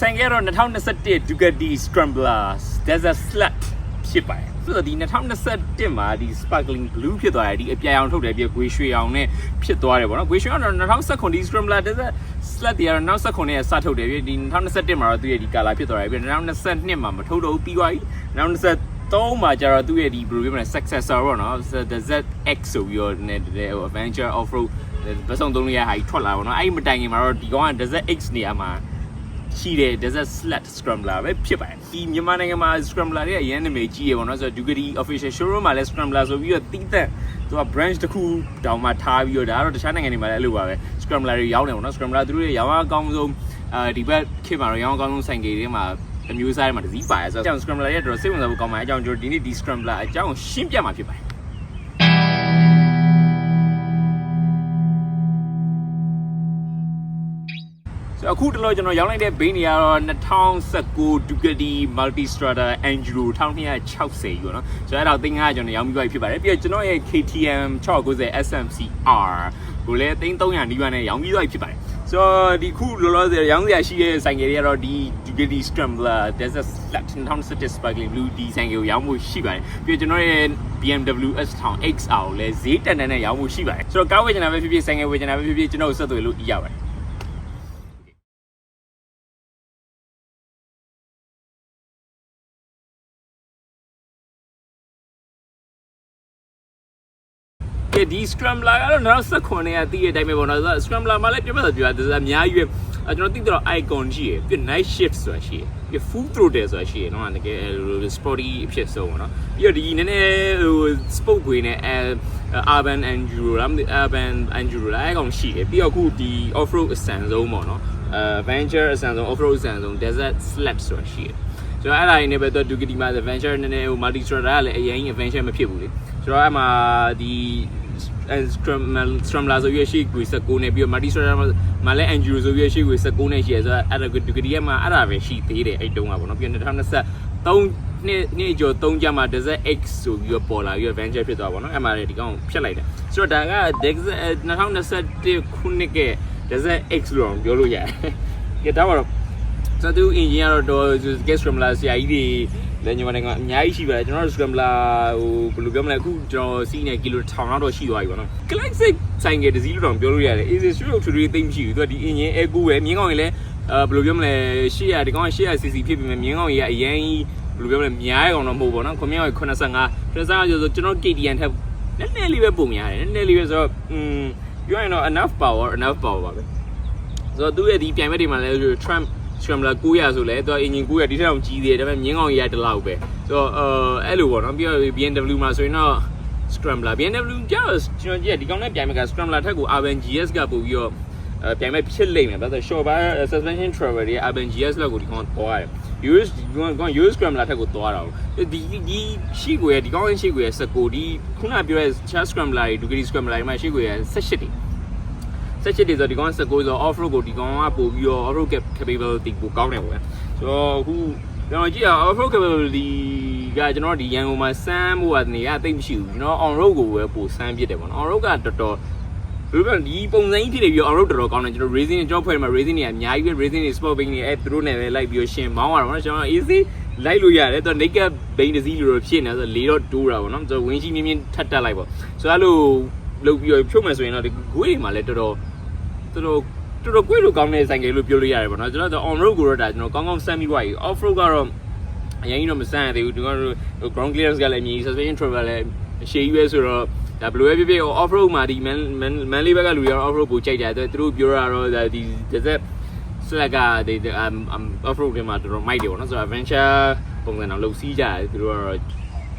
ဆိုင်ကတော့2021 Ducati Scrambler Desert Slut ဖြစ်ပါတယ်ဆိုတော့ဒီ2021မှာဒီ sparkling blue ဖြစ်သွားတယ်ဒီအပြာရောင်ထုတ်တယ်ပြီးဂွေရွှေရောင်နဲ့ဖြစ်သွားတယ်ပေါ့နော်ဂွေရွှေရောင်တော့2019ဒီ Scrambler Desert Slut တွေကတော့2019နဲ့စထုတ်တယ်ပြီးဒီ2021မှာတော့သူ့ရဲ့ဒီ color ဖြစ်သွားတယ်ပြီး2022မှာမထုတ်တော့ဘူးပြီးသွားပြီ2023မှာကျတော့သူ့ရဲ့ဒီ bro ပြောမလဲ successor ပေါ့နော် the ZX ဆိုပြီးတော့ adventure off road ဘယ်ဆုံးသုံးလို့ရဟာကြီးထွက်လာပေါ့နော်အဲ့ဒီမတိုင်ခင်မှာတော့ဒီကောင်က Desert X နေရာမှာရှိတဲ့ Desert Slut Scrambler ပဲဖြစ်ပါတယ်ဒီမြန်မာနိုင်ငံမှာ Scrambler တွေအရင်နာမည်ကြီးရပေါ့နော်ဆိုတော့ Ducati official showroom မှာလည်း Scrambler ဆိုပြီးတော့တီးသက်သူက branch တစ်ခုတောင်မှထားပြီးတော့ဒါကတော့တခြားနိုင်ငံတွေမှာလည်းအဲ့လိုပါပဲ Scrambler တွေရောင်းနေပေါ့နော် Scrambler သူတို့ရဲ့ရောင်းအကောင်းဆုံးဒီဘက်ခေတ်မှာတော့ရောင်းအကောင်းဆုံးဆိုင်ကေတွေမှာအမျိုးအစားတွေမှာတစ်စီးပါတယ်ဆိုတော့ Scrambler ရဲ့တော်တော်စိတ်ဝင်စားဖို့ကောင်းပါတယ်အကြောင်းကျွန်တော်ဒီနေ့ဒီ Scrambler အကြောင်းရှင်းပြမှာဖြစ်ပါတယ်ဆိုအခုတလို့ကျွန်တော်ရောင်းလိုက်တဲ့ဘိန်းတွေကတော့2019 Ducati Multistrada Enduro 1260ယူနော်ဆိုတော့အဲ့တော့3500ကျွန်တော်ရောင်းပြီးပါဖြစ်ပါတယ်ပြီးတော့ကျွန်တော်ရဲ့ KTM 690 SMCR ကိုလည်း3300နီးပါးနဲ့ရောင်းပြီးသွားဖြစ်ပါတယ်ဆိုတော့ဒီခုလောလောဆယ်ရောင်းစရာရှိတဲ့ဆိုင်ကယ်တွေကတော့ဒီ Ducati Scrambler Desert Slut 2017 Sparkling Blue ဒီဆိုင်ကယ်ကိုရောင်းဖို့ရှိပါတယ်ပြီးတော့ကျွန်တော်ရဲ့ BMW S1000 XR ကိုလည်းဈေးတန်တန်နဲ့ရောင်းဖို့ရှိပါတယ်ဆိုတော့ကားဝယ်ချင်တာပဲဖြစ်ဖြစ်ဆိုင်ကယ်ဝယ်ချင်တာပဲဖြစ်ဖြစ်ကျွန်တော်ဆက်သွယ်လို့ရပါတယ်ဒီ Scrambler ကတော့2019နဲ့တည်တဲ့အတိုင်းပဲပေါ့နော်ဆိုတော့ Scrambler မှာလည်းပြတ်ပြတ်အများကြီးပဲကျွန်တော်သိတော့ icon ရှိရယ်ပြီး night shift ဆိုတာရှိရယ်ပြီး full throttle ဆိုတာရှိရယ်နော်တကယ် sporty အဖြစ်ဆုံးပေါ့နော်ပြီးတော့ဒီနည်းနည်းဟို sport ခွေနဲ့ urban enduro လား urban enduro လားအဲ့ကောင်ရှိတယ်ပြီးတော့အခုဒီ off road အစံဆုံးပေါ့နော်adventure အစံဆုံး off road အစံဆုံး desert slut ဆိုတာရှိရယ်ဆိုတော့အဲ့ဒါရင်းနဲ့ပဲတော့ Ducati မှာ adventure နည်းနည်းဟို multistrada ကလည်းအရင် adventure မဖြစ်ဘူးလေဆိုတော့အဲ့မှာဒီ Scrambler ဆိုရရှိကို19နဲ့ပြီးတော့ Multistrada မှာလည်း Enduro ဆိုရရှိကို19နဲ့ရှိရဆိုတော့အဲ့ဒါ Ducati မှာအဲ့ဒါပဲရှိသေးတယ်အဲ့တုန်းကပေါ့နော်ပြီးတော့2023နှစ်ကျော်3ကျမှ Desert X ဆိုပြီးတော့ပေါ်လာပြီးတော့ Adventure ဖြစ်သွားပါတော့အဲ့မှာဒီကောင်ဖြတ်လိုက်တယ်ဆိုတော့ဒါက 2021ခုနှစ်က Desert X လို့ပြောလို့ရတယ်ဒါတော့ဆိုတော့ engine ကတော့ Scrambler ဆရာကြီးတွေလည်းညီမတွေကအများကြီးရှိပါတယ်ကျွန်တော်တို့ Scrambler ဟိုဘယ်လိုပြောမလဲအခုကျွန်တော်စီးနေကီလို1000လောက်တော့ရှိသွားပြီပေါ့နော် Classic ဆိုင်ကယ်တစ်စီးလို့တော့ပြောလို့ရတယ် Easy Stroke ထူထူသိမ့်မရှိဘူးသူကဒီ engine air cool ပဲမြင်းကောင်ကြီးလည်းဘယ်လိုပြောမလဲ800ဒီကောင်က800cc ဖြစ်ပြီးမြင်းကောင်ကြီးကအရင်ဘယ်လိုပြောမလဲများရကောင်တော့မဟုတ်ဘူးပေါ့နော်ခွန်မြင်းကောင်85ဆိုတော့ကျွန်တော် KTM ထက်နည်းနည်းလေးပဲပုံများတယ်နည်းနည်းလေးပဲဆိုတော့ပြောရင်တော့ enough power ပါပဲဆိုတော့သူရဲ့ဒီပြိုင်ပွဲတွေမှာလည်း Trump Scrambler 900ဆိုလဲသူက engine 900ဒီထက်အောင်ကြီးသေးတယ်ဒါပေမဲ့မြင်းကောင်ကြီးကတလောက်ပဲဆိုတော့အဲ့လိုပေါ့နော်ပြီးတော့ BMW မှာဆိုရင်တော့ Scrambler BMW ကြောက်ကျွန်တော်ကြည့်ဒီကောင်နဲ့ပြိုင်မဲ့က Scrambler ထက်ကို Urban GS ကပို့ပြီးတော့ပြိုင်မဲ့ဖြစ်လိမ့်မယ်ဘာလို့လဲ short bar suspension travel တွေ Urban GS လောက်ကိုဒီကောင်ပေါ်ရတယ်US Scrambler ထက်ကိုသွားတာဒီရှိကိုရဒီကောင်ရှိကိုရ19ဒီခုနပြောတဲ့ Scrambler တွေ Ducati Scrambler တွေမှာရှိကိုရ18တွေဆက်ချစ်တွေဆိုဒီကောင်19ဆို off road ကိုဒီကောင်ကပို့ပြီးတော့ off road capability ကိုကောင်းတယ်ပေါ့ဆိုတော့အခုကျွန်တော်ကြည့်ရ off road capability ကကျွန်တော်ဒီရန်ကုန်မှာစမ်းဖို့ကနေရသိမ့်မရှိဘူးကျွန်တော် on road ကိုပဲပို့စမ်းပြစ်တယ်ပေါ့နော် on road ကတော်တော်ဘယ်လိုပြောဒီပုံစံကြီးဖြစ်နေပြီး on road တော်တော်ကောင်းတယ်ကျွန်တော် racing ကြောက်ဖွဲ့မှာ racing တွေအများကြီးပဲ racing တွေ sport bike တွေအဲသူတို့နဲ့ပဲလိုက်ပြီးရှင်မောင်းရတာပေါ့နော်ကျွန်တော် easy လိုက်လို့ရတယ်သူ naked bike တစ်စီးလိုဖြစ်နေဆိုလေတော့တိုးတာပေါ့နော်ဆိုတော့ဝင်းကြီးမြင်းမြင်းထပ်တက်လိုက်ပေါ့ဆိုတော့အဲ့လိုလုပ်ပြီးဖြုတ်မယ်ဆိုရင်တော့ဒီဂွေးတွေမှာလည်းတော်တော်ကွေးလို့ကောင်းတဲ့ဆိုင်ကယ်လို့ပြောလို့ရတယ်ပေါ့နော်ကျွန်တော် on road ကိုတော့ဒါကျွန်တော်ကောင်းကောင်းစမ်းပြီးသွားပြီ off road ကတော့အရင်ကြီးတော့မစမ်းရသေးဘူးဒီကတော့ ground clearance ကလည်းမြည် suspension travel လည်းအရှိကြီးပဲဆိုတော့ဒါဘယ်လိုပဲဖြစ်ဖြစ် off road မှာဒီ man လေးဘက်ကလူတွေကတော့ off road ကိုကြိုက်တယ်သူတို့ပြောတာတော့ဒီ Desert Slut ကဒီ off road တွေမှာတော်တော်မိုက်တယ်ပေါ့နော်ဆိုတော့ adventure ပုံစံအောင်လုပ်စီးကြတယ်သူတို့ကတော့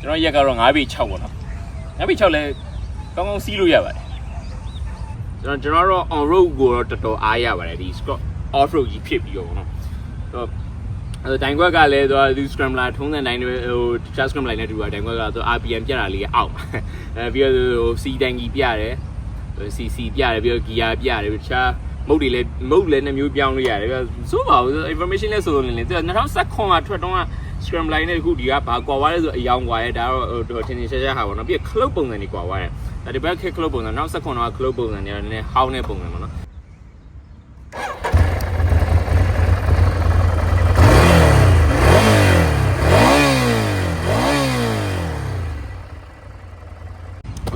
ကျွန်တော်ရက်ကတော့9ပေ6ပေါ့နော်9ပေ6လည်းကောင်းကောင်းစီးလို့ရပါတယ်ကျွန်တော်တို့ on road ကိုတော့တော်တော်အားရပါတယ်ဒီ off road ကြီးဖြစ်ပြီးတော့ပေါ့နော်ဆိုတော့တိုင်ခွက်ကလည်းသူ Scrambler ထုံးစံတိုင်းတွေဟို Scrambler နဲ့တူတာတိုင်ခွက်ကသူ RPM ပြတ်တာလေးအောက်ပြီးတော့ဟို C တန်ကြီးပြတယ် CC ပြတယ်ပြီးတော့ gear ပြတယ်တခြားမုတ်လည်းနှမျိုးပြောင်းလို့ရတယ်ပြီးတော့စိုးပါဘူး information လည်းဆိုလို့လည်းသူက2019မှာထွက်တော့ Scrambler နဲ့အခုဒီကဘာကွာသွားလဲဆိုအယောင်ကွာရဲဒါတော့ထင်ရှားရှားဟာပေါ့နော်ပြီးတော့ club ပုံစံတွေကွာသွားတယ်ဒါဒီဘက် club ပုံစံနောက်19တော့ club ပုံစံတွေနည်းနည်းဟောင်းတဲ့ပုံစံပေါ့နော်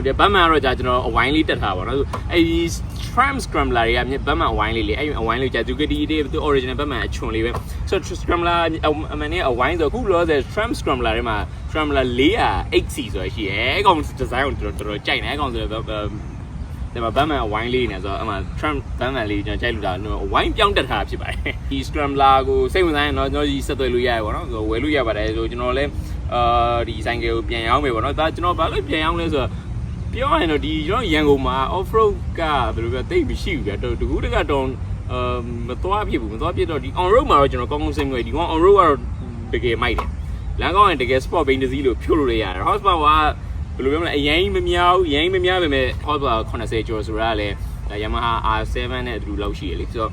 ဟုတ်တယ်ဗတ်မှန်ကတော့ကျွန်တော်အဝိုင်းလေးတက်ထားပါတော့အဲ့ဒီ tram scrambler တွေကဗတ်မှန်အဝိုင်းလေးလေအဲ့အဝိုင်းလေးကြာသူကဒီသူ original ဗတ်မှန်အချွန်လေးပဲဆိုတော့ scrambler အမှန်နဲ့အဝိုင်းဆိုအခုလောဆယ် tram scrambler တွေမှာ scrambler 400 8C ဆိုရရှိရဲအဲ့ကောင် design ကိုတော်တော်ကြိုက်နေအဲ့ကောင်ဆိုတော့ဒီမှာဗတ်မှန်အဝိုင်းလေးနေဆိုတော့အမှ tram ဗတ်မှန်လေးကျွန်တော်ကြိုက်လို့ဒါအဝိုင်းပြောင်းတက်ထားဖြစ်ပါတယ်ဒီ scrambler ကိုစိတ်ဝင်စားရင်တော့ကျွန်တော်ဒီဆက်သွယ်လို့ရရပါတော့ဆိုဝယ်လို့ရပါတယ်ဆိုကျွန်တော်လည်းဒီဆိုင်ကယ်ကိုပြန်ရောင်းမယ်ပေါ့နော်ဒါကျွန်တော်ဘာလို့ပြန်ရောင်းလဲဆိုတော့ပြောရရင်တော့ဒီကျွန်တော်ရန်ကုန်မှာ off road ကဘယ်လိုပြောတိတ်မရှိဘူးဗျာတကူတကတော့မသွားဖြစ်ဘူးမသွားဖြစ်တော့ဒီ on road မှာတော့ကျွန်တော်ကောင်းကောင်းဆင်းခဲ့ဒီကောင် on road ကတော့တကယ်မိုက်တယ်လမ်းကောင်းရင်တကယ် sport bane တစ်စီးလို့ဖြို့လို့ရရတယ် horsepower ကဘယ်လိုပြောမလဲအရင်မများဘူးရင်မများပဲမဲ့ horsepower 80ကျော်ဆိုတာလည်း Yamaha R7 နဲ့အတူလောက်ရှိရလေဆိုတော့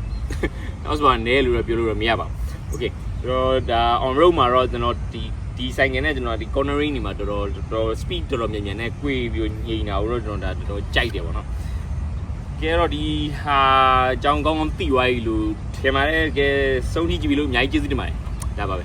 horsepower နည်းလို့ပြောလို့မရပါဘူး okay တော့ဒါ on road မှာတော့ကျွန်တော်ဒီဆိုင်ငယ်နဲ့ကျွန်တော်ဒီ cornering နေမှာတော်တော် speed တော်တော်မြန်မြန်နဲ့꿰ပြီးညင်တာတော့ကျွန်တော်ဒါတော်တော်ကြိုက်တယ်ပေါ့နော်ကဲတော့ဒီဟာအကြောင်းကောင်းကောင်းသိသွားပြီလို့ထင်ပါတယ်ကဲစုံထိကြည့်ပြီလို့အများကြီးကျေးဇူးတင်ပါတယ်ဒါပါပဲ